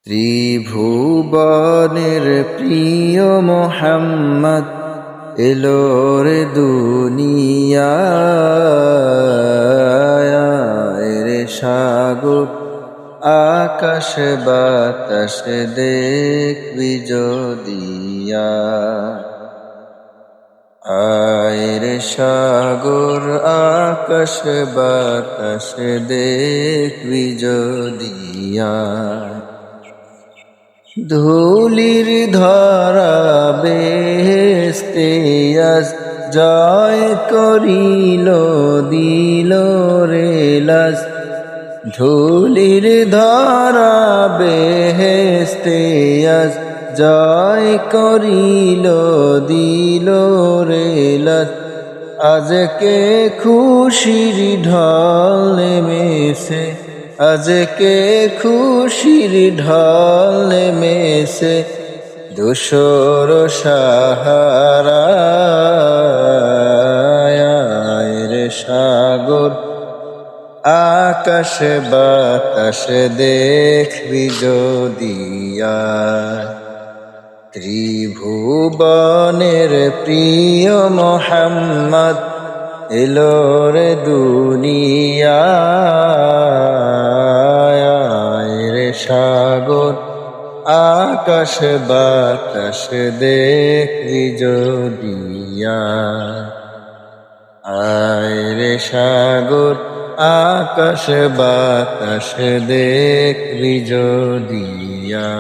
ত্রিভুবনের প্রিয় মোহাম্মদ এলো রে দুনিয়ায় রে সাগর আকাশ বাতাস দেখবি যদিয়া আয় রে সাগর আকাশ বাতাস দেখবি যদিয়া ধুলির ধরা বেহেশতে আজ জয় করিল দিল রে লাজ ধুলির ধরা বেহেশতে আজ জয় করিল দিল রে লাজ আজকে খুশির ঢল নেমেছে আজকে খুশির ঢল নেমেছে ধূসর সাহারায় রে সাগর আকাশ বাতাস দেখবি যদিয়া ত্রিভুবনের প্রিয় মোহাম্মদ এলো রে দুনিয়ায় রে সাগর আকাশ বাতাস দেখবি যদিয়া আয় রে সাগর আকাশ বাতাস দেখবি যদিয়া।